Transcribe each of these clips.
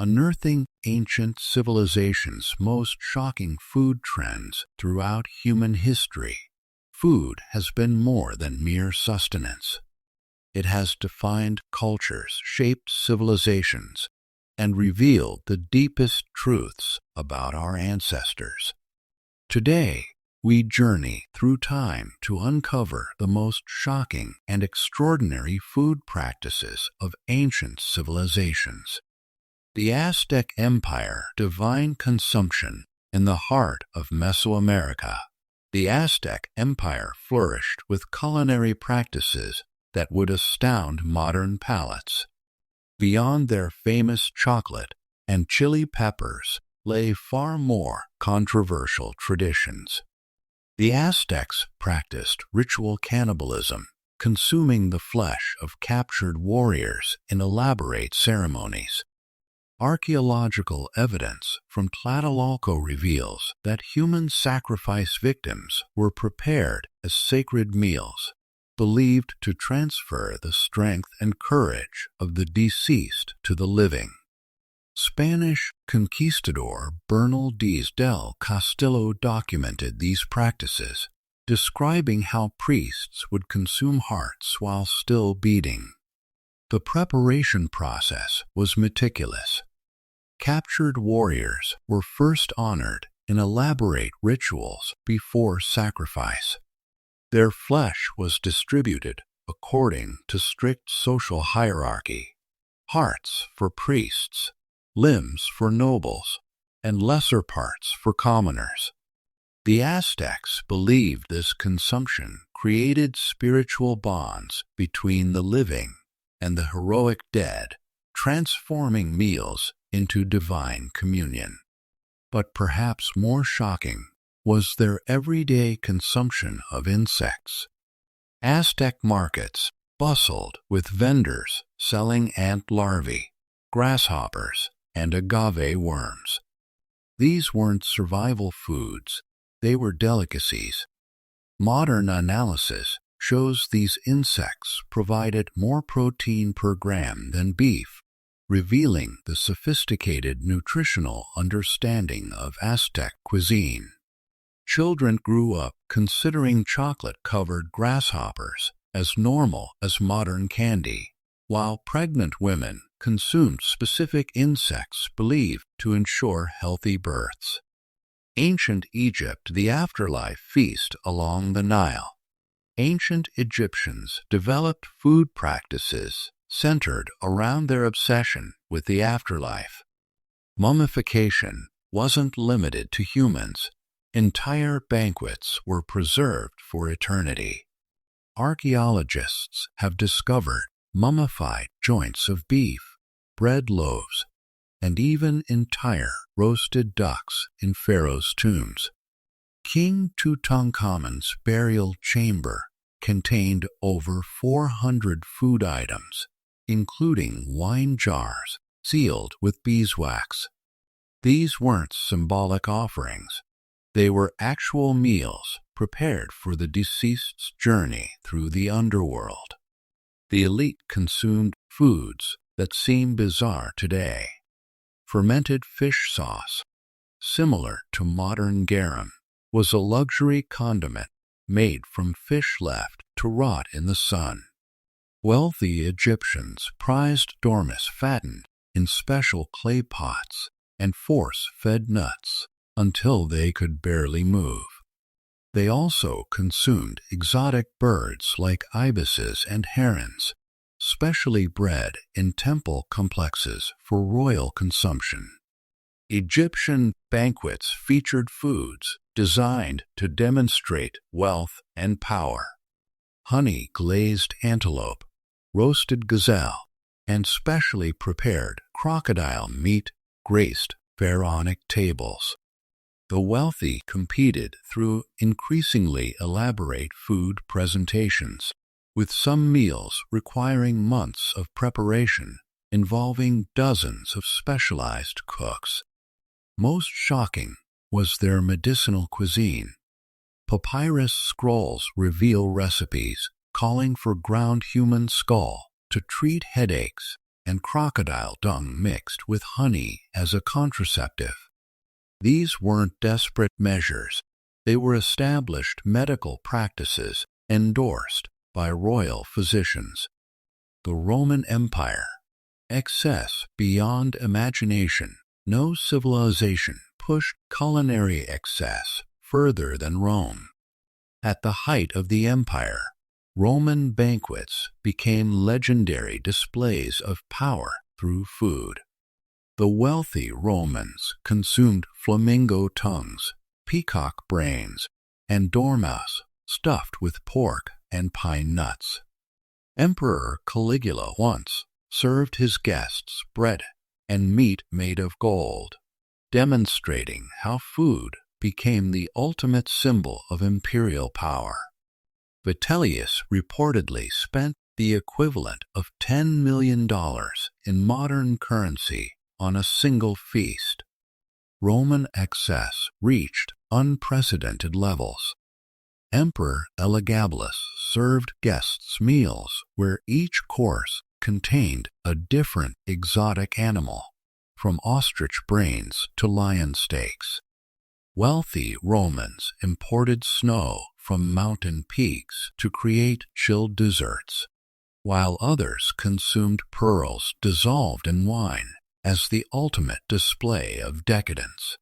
unearthing ancient civilizations' most shocking food trends throughout human history. Food has been more than mere sustenance. It has defined cultures, shaped civilizations, and revealed the deepest truths about our ancestors. Today, we journey through time to uncover the most shocking and extraordinary food practices of ancient civilizations. The Aztec Empire, divine consumption in the heart of Mesoamerica. The Aztec Empire flourished with culinary practices that would astound modern palates. Beyond their famous chocolate and chili peppers lay far more controversial traditions. The Aztecs practiced ritual cannibalism, consuming the flesh of captured warriors in elaborate ceremonies. Archaeological evidence from Tlatelolco reveals that human sacrifice victims were prepared as sacred meals, believed to transfer the strength and courage of the deceased to the living. Spanish conquistador Bernal Diaz del Castillo documented these practices, describing how priests would consume hearts while still beating. The preparation process was meticulous. Captured warriors were first honored in elaborate rituals before sacrifice. Their flesh was distributed according to strict social hierarchy: hearts for priests, limbs for nobles, and lesser parts for commoners. The Aztecs believed this consumption created spiritual bonds between the living and the heroic dead, transforming meals into divine communion. But perhaps more shocking was their everyday consumption of insects. Aztec markets bustled with vendors selling ant larvae, grasshoppers, and agave worms. These weren't survival foods, they were delicacies. Modern analysis shows these insects provided more protein per gram than beef, revealing the sophisticated nutritional understanding of Aztec cuisine. Children grew up considering chocolate-covered grasshoppers as normal as modern candy, while pregnant women consumed specific insects believed to ensure healthy births. Ancient Egypt, the Afterlife feast along the Nile. Ancient Egyptians developed food practices centered around their obsession with the afterlife. Mummification wasn't limited to humans. Entire banquets were preserved for eternity. Archaeologists have discovered mummified joints of beef, bread loaves, and even entire roasted ducks in pharaohs' tombs. King Tutankhamun's burial chamber contained over 400 food items, including wine jars sealed with beeswax. These weren't symbolic offerings. They were actual meals prepared for the deceased's journey through the underworld. The elite consumed foods that seem bizarre today. Fermented fish sauce, similar to modern garum, was a luxury condiment made from fish left to rot in the sun. Wealthy Egyptians prized dormice fattened in special clay pots and force-fed nuts until they could barely move. They also consumed exotic birds like ibises and herons, specially bred in temple complexes for royal consumption. Egyptian banquets featured foods designed to demonstrate wealth and power. Honey-glazed antelope, roasted gazelle, and specially prepared crocodile meat graced pharaonic tables. The wealthy competed through increasingly elaborate food presentations, with some meals requiring months of preparation, involving dozens of specialized cooks. Most shocking was their medicinal cuisine. Papyrus scrolls reveal recipes calling for ground human skull to treat headaches and crocodile dung mixed with honey as a contraceptive. These weren't desperate measures. They were established medical practices endorsed by royal physicians. The Roman Empire. Excess beyond imagination. No civilization pushed culinary excess further than Rome. At the height of the empire, Roman banquets became legendary displays of power through food. The wealthy Romans consumed flamingo tongues, peacock brains, and dormouse stuffed with pork and pine nuts. Emperor Caligula once served his guests bread and meat made of gold, demonstrating how food became the ultimate symbol of imperial power. Vitellius reportedly spent the equivalent of $10 million in modern currency on a single feast. Roman excess reached unprecedented levels. Emperor Elagabalus served guests meals where each course contained a different exotic animal, from ostrich brains to lion steaks. Wealthy Romans imported snow from mountain peaks to create chilled desserts, while others consumed pearls dissolved in wine as the ultimate display of decadence.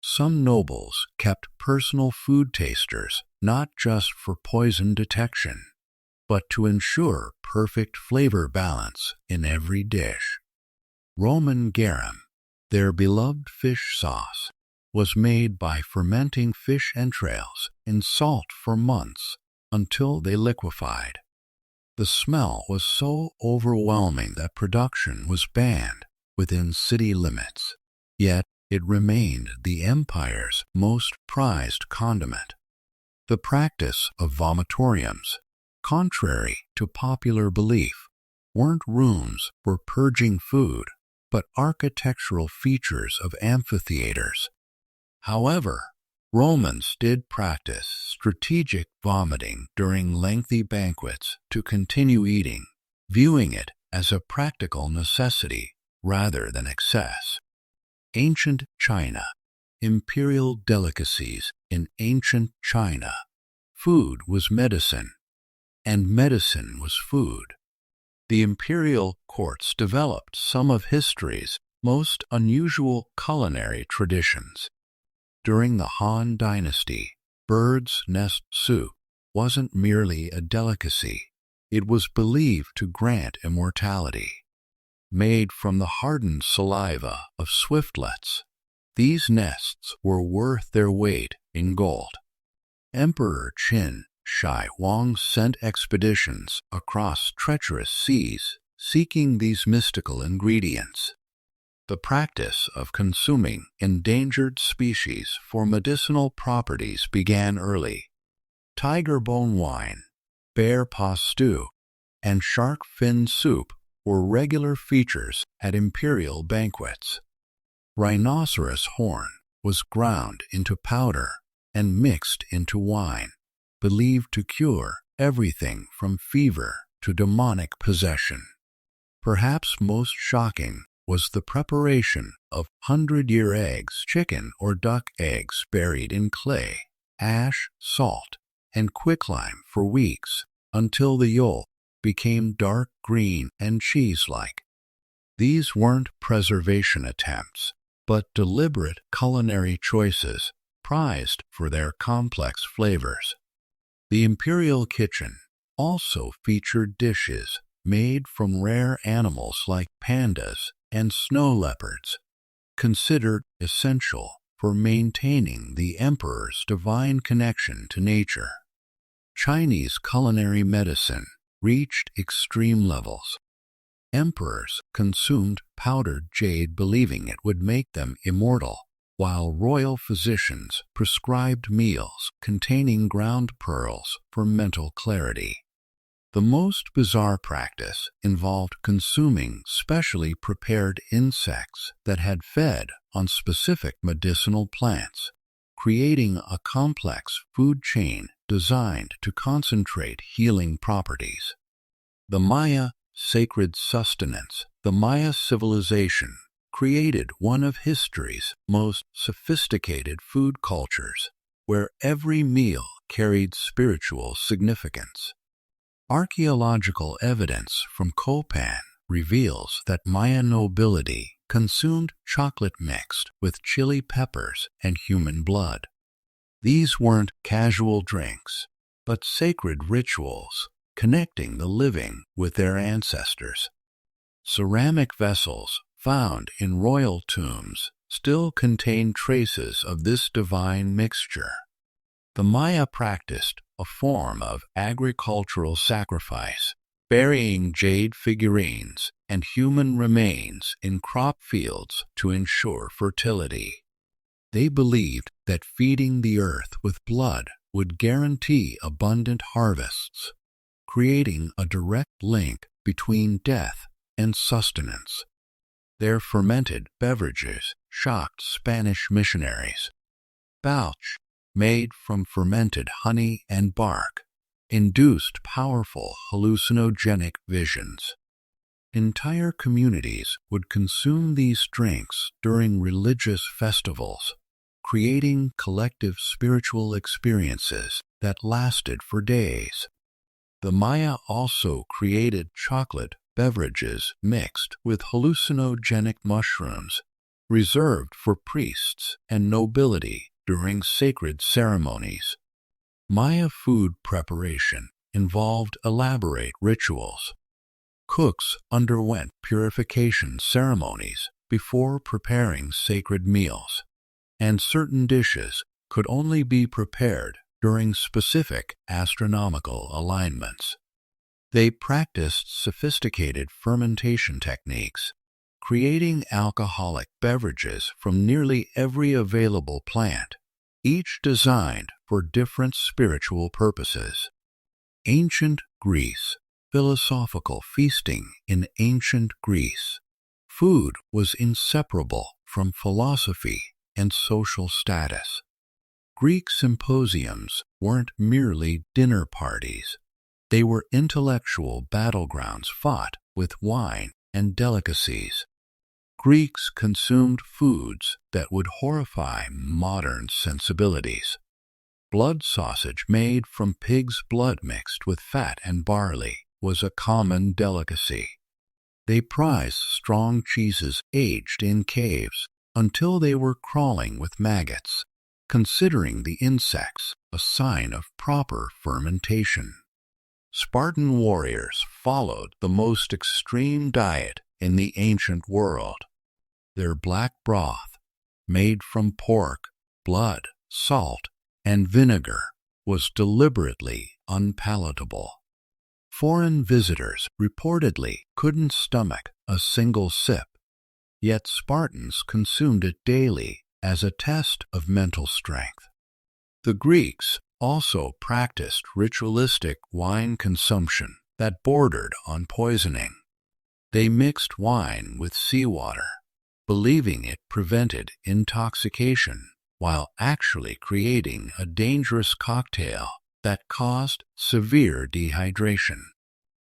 Some nobles kept personal food tasters not just for poison detection, but to ensure perfect flavor balance in every dish. Roman garum, their beloved fish sauce, was made by fermenting fish entrails in salt for months until they liquefied. The smell was so overwhelming that production was banned within city limits, yet it remained the empire's most prized condiment. The practice of vomitoriums, contrary to popular belief, weren't rooms for purging food, but architectural features of amphitheaters. However, Romans did practice strategic vomiting during lengthy banquets to continue eating, viewing it as a practical necessity rather than excess. Ancient China. Imperial delicacies in ancient China. Food was medicine, and medicine was food. The imperial courts developed some of history's most unusual culinary traditions. During the Han Dynasty, bird's nest soup wasn't merely a delicacy. It was believed to grant immortality. Made from the hardened saliva of swiftlets, these nests were worth their weight in gold. Emperor Qin Shi Huang sent expeditions across treacherous seas seeking these mystical ingredients. The practice of consuming endangered species for medicinal properties began early. Tiger bone wine, bear paw stew, and shark fin soup were regular features at imperial banquets. Rhinoceros horn was ground into powder and mixed into wine, believed to cure everything from fever to demonic possession. Perhaps most shocking was the preparation of 100-year eggs, chicken or duck eggs buried in clay, ash, salt, and quicklime for weeks until the yolk became dark green and cheese-like. These weren't preservation attempts, but deliberate culinary choices prized for their complex flavors. The imperial kitchen also featured dishes made from rare animals like pandas and snow leopards, considered essential for maintaining the emperor's divine connection to nature. Chinese culinary medicine reached extreme levels. Emperors consumed powdered jade believing it would make them immortal, while royal physicians prescribed meals containing ground pearls for mental clarity. The most bizarre practice involved consuming specially prepared insects that had fed on specific medicinal plants, creating a complex food chain designed to concentrate healing properties. The Maya sacred sustenance, the Maya civilization created one of history's most sophisticated food cultures, where every meal carried spiritual significance. Archaeological evidence from Copan reveals that Maya nobility consumed chocolate mixed with chili peppers and human blood. These weren't casual drinks, but sacred rituals connecting the living with their ancestors. Ceramic vessels found in royal tombs still contain traces of this divine mixture. The Maya practiced a form of agricultural sacrifice, burying jade figurines and human remains in crop fields to ensure fertility. They believed that feeding the earth with blood would guarantee abundant harvests, creating a direct link between death and sustenance. Their fermented beverages shocked Spanish missionaries. Bauch, made from fermented honey and bark, induced powerful hallucinogenic visions. Entire communities would consume these drinks during religious festivals, creating collective spiritual experiences that lasted for days. The Maya also created chocolate beverages mixed with hallucinogenic mushrooms, reserved for priests and nobility during sacred ceremonies. Maya food preparation involved elaborate rituals. Cooks underwent purification ceremonies before preparing sacred meals, and certain dishes could only be prepared during specific astronomical alignments. They practiced sophisticated fermentation techniques, creating alcoholic beverages from nearly every available plant, each designed for different spiritual purposes. Ancient Greece. Philosophical feasting in ancient Greece. Food was inseparable from philosophy and social status. Greek symposiums weren't merely dinner parties. They were intellectual battlegrounds fought with wine and delicacies. Greeks consumed foods that would horrify modern sensibilities. Blood sausage made from pig's blood mixed with fat and barley was a common delicacy. They prized strong cheeses aged in caves until they were crawling with maggots, considering the insects a sign of proper fermentation. Spartan warriors followed the most extreme diet in the ancient world. Their black broth, made from pork, blood, salt, and vinegar, was deliberately unpalatable. Foreign visitors reportedly couldn't stomach a single sip, yet Spartans consumed it daily as a test of mental strength. The Greeks also practiced ritualistic wine consumption that bordered on poisoning. They mixed wine with seawater, believing it prevented intoxication, while actually creating a dangerous cocktail that caused severe dehydration.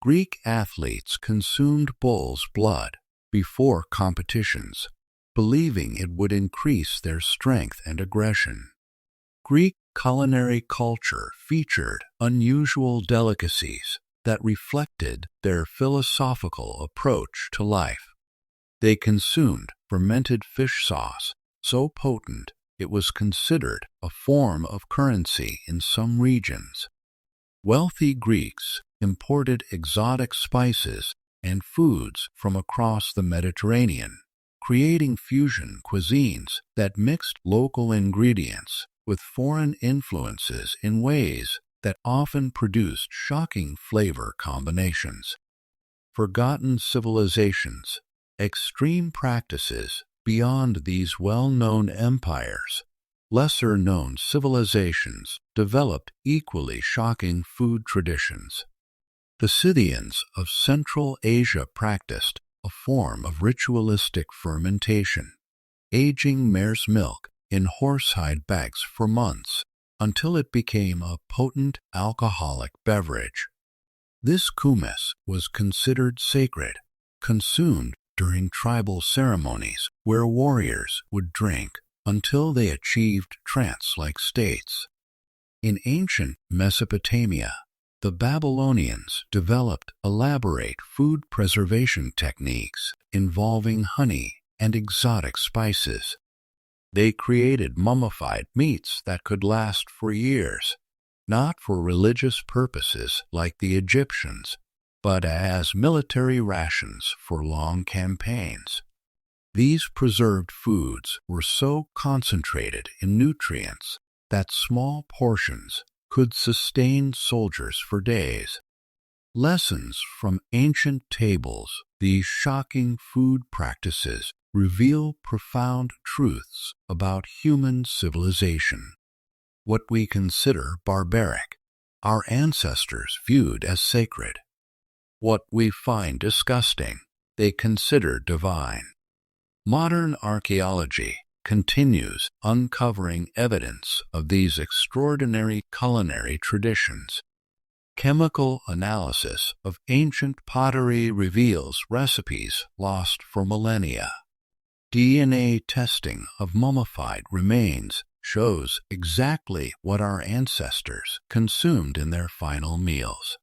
Greek athletes consumed bull's blood before competitions, believing it would increase their strength and aggression. Greek culinary culture featured unusual delicacies that reflected their philosophical approach to life. They consumed fermented fish sauce so potent it was considered a form of currency in some regions. Wealthy Greeks imported exotic spices and foods from across the Mediterranean, creating fusion cuisines that mixed local ingredients with foreign influences in ways that often produced shocking flavor combinations. Forgotten civilizations, extreme practices beyond these well-known empires. Lesser-known civilizations developed equally shocking food traditions. The Scythians of Central Asia practiced a form of ritualistic fermentation, aging mare's milk in horsehide bags for months until it became a potent alcoholic beverage. This kumis was considered sacred, consumed during tribal ceremonies where warriors would drink until they achieved trance-like states. In ancient Mesopotamia, the Babylonians developed elaborate food preservation techniques involving honey and exotic spices. They created mummified meats that could last for years, not for religious purposes like the Egyptians, but as military rations for long campaigns. These preserved foods were so concentrated in nutrients that small portions could sustain soldiers for days. Lessons from ancient tables, these shocking food practices reveal profound truths about human civilization. What we consider barbaric, our ancestors viewed as sacred. What we find disgusting, they consider divine. Modern archaeology continues uncovering evidence of these extraordinary culinary traditions. Chemical analysis of ancient pottery reveals recipes lost for millennia. DNA testing of mummified remains shows exactly what our ancestors consumed in their final meals.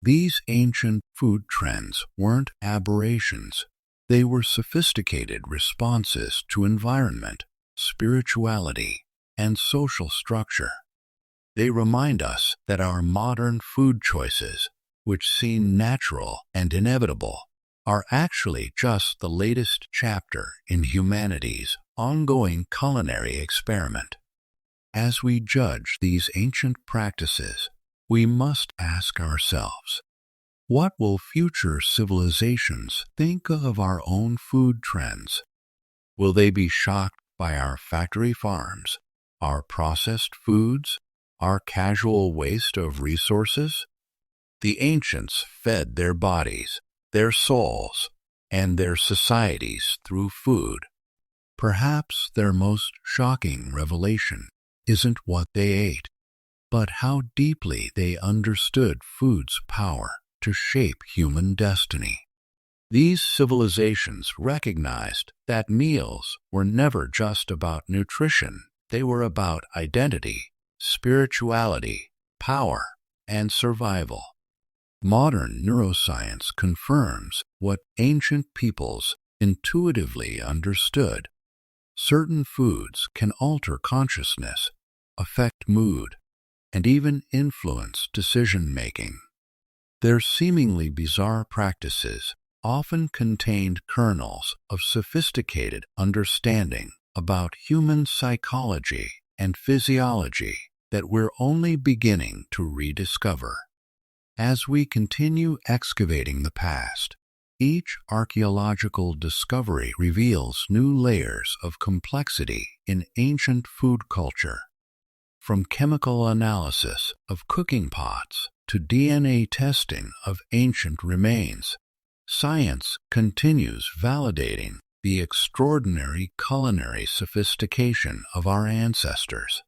These ancient food trends weren't aberrations. They were sophisticated responses to environment, spirituality, and social structure. They remind us that our modern food choices, which seem natural and inevitable, are actually just the latest chapter in humanity's ongoing culinary experiment. As we judge these ancient practices, we must ask ourselves, what will future civilizations think of our own food trends? Will they be shocked by our factory farms, our processed foods, our casual waste of resources? The ancients fed their bodies, their souls, and their societies through food. Perhaps their most shocking revelation isn't what they ate, but how deeply they understood food's power to shape human destiny. These civilizations recognized that meals were never just about nutrition. They were about identity, spirituality, power, and survival. Modern neuroscience confirms what ancient peoples intuitively understood. Certain foods can alter consciousness, affect mood, and even influence decision-making. Their seemingly bizarre practices often contained kernels of sophisticated understanding about human psychology and physiology that we're only beginning to rediscover. As we continue excavating the past, each archaeological discovery reveals new layers of complexity in ancient food culture. From chemical analysis of cooking pots to DNA testing of ancient remains, science continues validating the extraordinary culinary sophistication of our ancestors.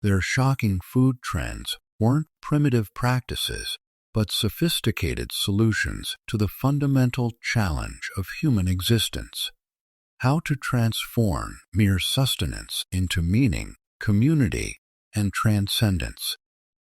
Their shocking food trends weren't primitive practices, but sophisticated solutions to the fundamental challenge of human existence: how to transform mere sustenance into meaning, community, and transcendence.